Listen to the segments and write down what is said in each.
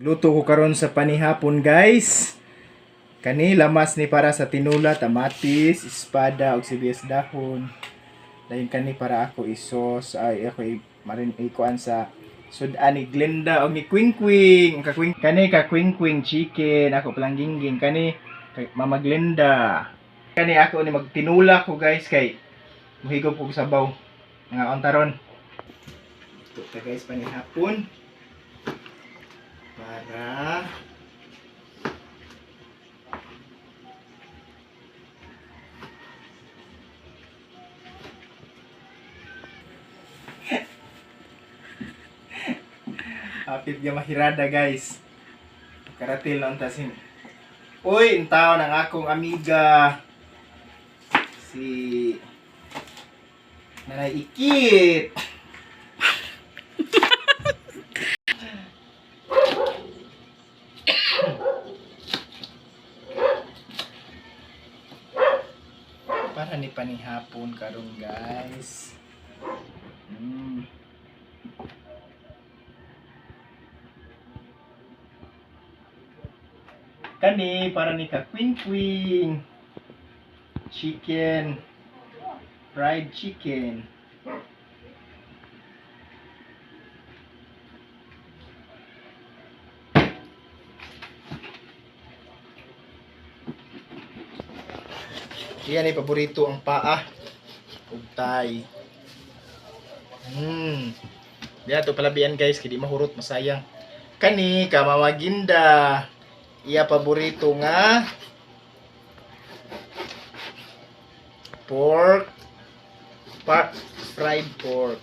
Luto ko karon sa panihapon, guys. Kani lamas ni para sa tinula, tamatis, espada ug sibuyas dahon. Lain kani para ako isos ay ako marin ikuan sa sudan ni Glenda o ni Quing kani ka Quing chicken ako palang gingging kani kay Mama Glenda. Kani ako ni magtinula ko, guys, kay mohigop og sabaw nga ontaron. Ito guys panihapon para hapit nga mahirada, guys. Karatil lang tasin. Uy, intaw ng akong amiga si Nanay Ikit. Para ni panihapon karon, guys. Kani para ni ka Quing chicken, fried chicken. Yan ay paborito ang paa ug tay. Diya to palabian, guys, kay di mahurot masayang. Kani ka Mama Ginda, iya paborito nga pork, fried pork.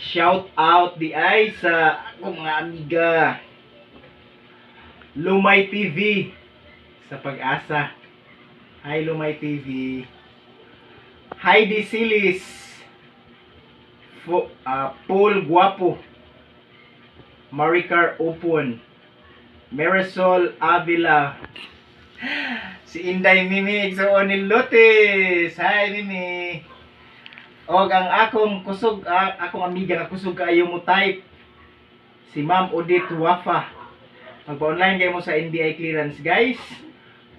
Shout out di ay sa akong mga amiga Lumay TV sa Pag-asa. Hi Lumay TV. Heidi Silis, Paul Guapo, Maricar Opon, Marisol Avila, si Inday Mimi Igsoon ni Lotes. Hi Mimi. Og ang akong kusog, akong amiga nga kusog kaayo mo type, si Ma'am Odette Wafa. Magpa-online kayo mo sa NBI clearance, guys.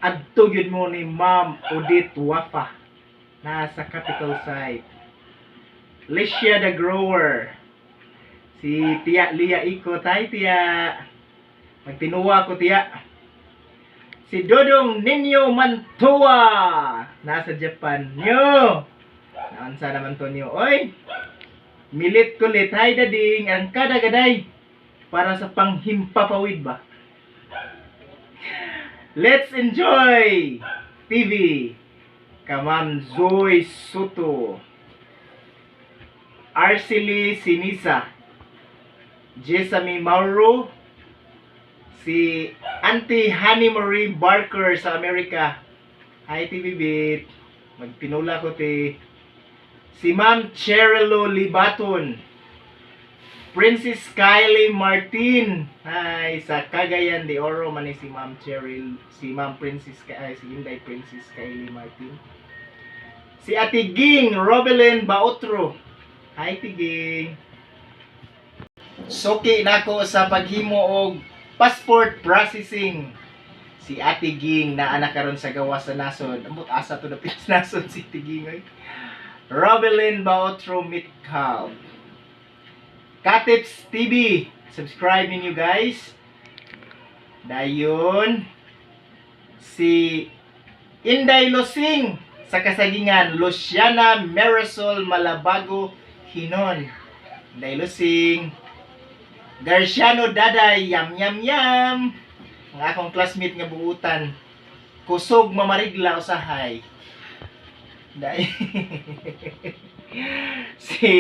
Adto gyud mo ni Ma'am Odette Wafa. Nasa capital site. Licia the Grower. Si Tia Lia Iko. Tay Tia. Magtinuwa ko, Tia. Si Dodong Ninyo Mantua. Nasa Japan. Nyo. Naansa naman to nyo. Oy. Milit kulit. Hi dading. Ang kadagaday. Para sa panghimpapawid ba? Let's enjoy TV. Kamam Zoe Soto, Arcely Sinisa, Jessamine Mauro, si Auntie Honey Marie Barker sa Amerika. Hi TV Bit. Magpinula ko ti. Si Ma'am Cherilo Libaton, Princess Kylie Martin. Hi, sa Cagayan de Oro man si Ma'am Cheryl, si Ma'am Princess si Inday Princess Kylie Martin. Si Ate Ging Robelyn Bautro. Hi Tiging. Suki nako sa paghimo og passport processing. Si Ate Ging na anak karon sa gawas sa nasod. Ambot asa to dapit nasod si Tiging ay. Robelyn Bautro Mitcal. Katips TV. Subscribe ninyo, guys. Dayon. Si Inday Losing sa Kasagingan. Luciana Marisol Malabago Hinon. Inday Losing. Garciano Daday. Yam yam yam. Ang akong classmate nga buutan. Kusog mamarigla usahay. Day. Si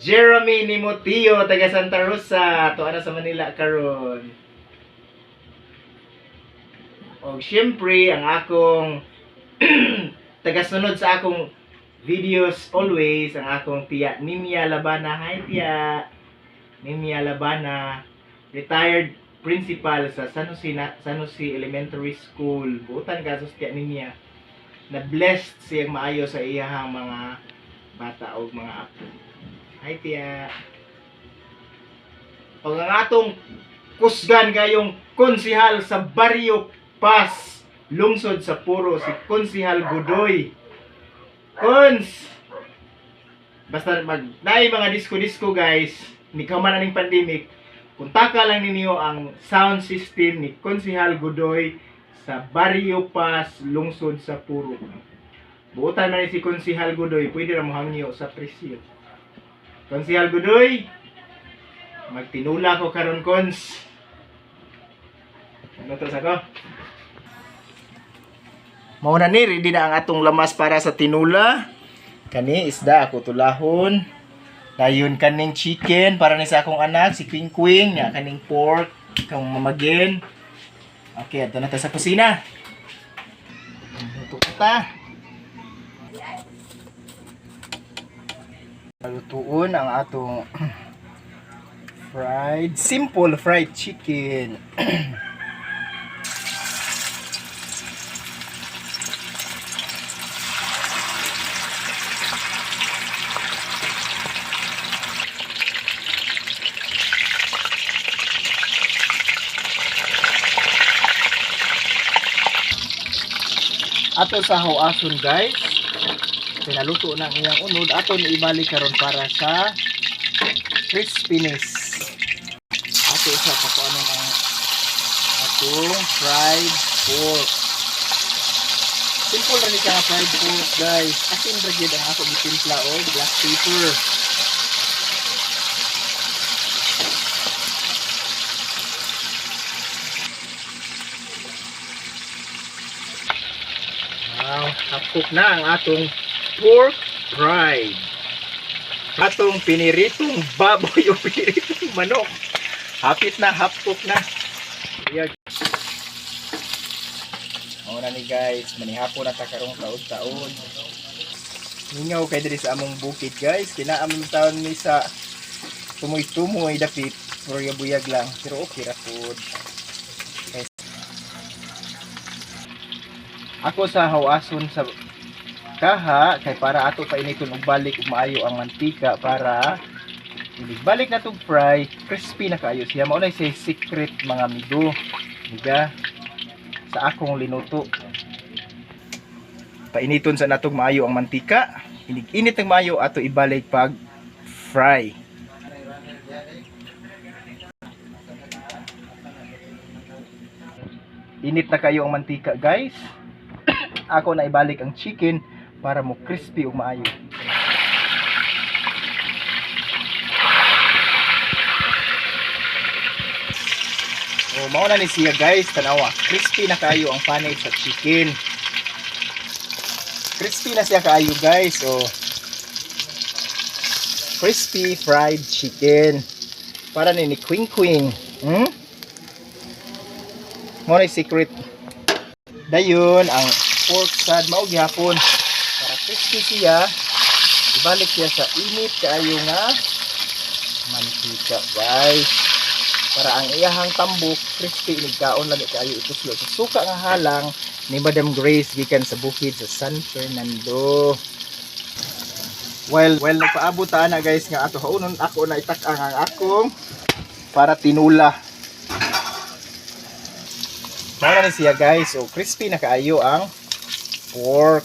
Jeremy Nimotio taga Santa Rosa, tuwa na sa Manila karon. Og syempre ang akong tagasunod sa akong videos always ang akong tiya Nimia Labana. Hi tiya Nimia Labana, retired principal sa San Jose Elementary School. Buutan ka sus tiya Nimia. Na blessed siyang maayo sa iyahang mga bata o mga apo. Hi, Tia. Pag ang atong kusgan kayong konsihal sa Barrio Paz, lungsod sa Puro, si Konsihal Godoy. Kons! Basta naay mga disco-disco guys, ni kaman aning pandemic, kuntaka lang ninyo ang sound system ni Konsihal Godoy sa Barrio Paz, lungsod sa Puro. Buotan man ni si Konsihal Godoy, pwede ra mo hangyo sa presyo. Konsihal Godoy, magtinula ko karon Kons. Ano to sa ko? Mauna ni, ready na ang atong lamas para sa tinula. Kani isda ako tulahon. Dayon kaning chicken para ni sa akong anak si Quing Quing, nga kaning pork kang mamagin. Okay, ato na ta sa kusina. Luto ta. Lutuon ang atong simple fried chicken. Ato sa hawason guys, pinaluto na ang iyang unod, ato ni ibalik karon para sa crispiness. Ato sa paano ng atong fried pork. Simple rin siya nga fried pork guys. Asin ragid ang ako gitimpla o black pepper. Wow, hapok na ang atong pork fried. Atong piniritong baboy o piniritong manok. Hapit na, hapok na. Ayan. O na ni guys, manihapon na takarong taon-taon. Ningaw kayo diri sa among bukid guys. Kinaaming taon ni sa tumoy-tumoy dapit. Buyag lang. Pero okay ra food. Ako sa hawason sa kaha kay para ato painiton og balik ug maayo ang mantika para balik na tong fry crispy na kaayo siya. Mao na say secret mga amigo miga sa akong linuto. Painiton sa natong maayo ang mantika, init ang maayo ato ibalik pag fry. Init na kayo ang mantika guys. Ako na ibalik ang chicken para mo crispy ug maayo. Oh, mao na ni siya guys, tanawa. Crispy na kayo ang panay sa chicken. Crispy na siya kayo guys. Oh. Crispy fried chicken. Para ni Quing Quing. Mao na secret. Dayon ang pork sad mao gihapon para crispy siya, ibalik siya sa init kaayo nga mantika guys, para ang iyahang tambok crispy nigkaon lang kaayo ituslo sa suka nga halang ni Madam Grace gikan sa bukid sa San Fernando. Well nagpaabot ta na guys nga ato haunon ako na itak-ang ang akong para tinula. Mao na siya guys, so crispy na kaayo ang pork.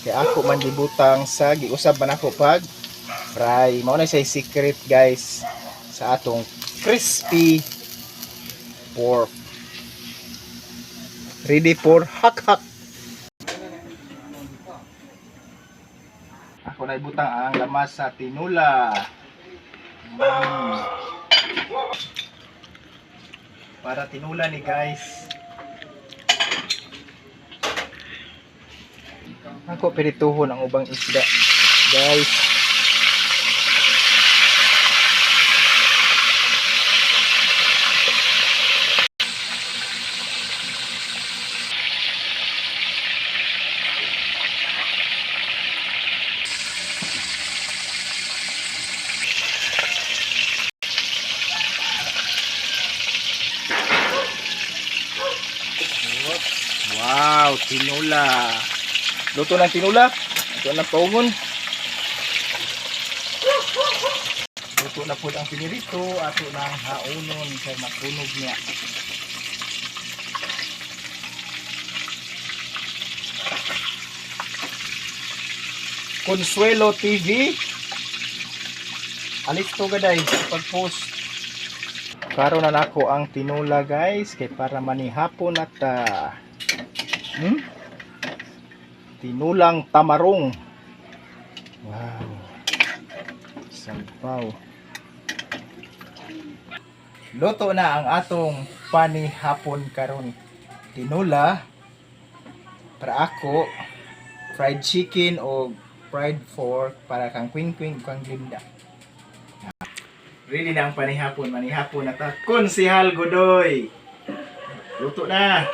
Kaya ako man gibutang sa giusab man ako pag fry. Mao na siya secret guys sa atong crispy pork. Ready for hak-hak. Ako na ibutang ang lamas sa tinula. Para tinula ni guys. Ako pirituhon ang ubang isda guys. Wow, tinula. Luto ng tinula. Ito na paungon. luto na po ang pinirito, ato nang haunon kay matunog niya. Consuelo TV. Alis to gaday pag-post. Karon na nako ang tinula guys kay para manihapon at tinulang tamarong. Wow. Sampaw. Luto na ang atong panihapon karon. Tinula para ako, fried chicken o fried pork para kang queen kang Linda. Ready na ang panihapon, manihapon na ta. Konsehal Godoy. Luto na.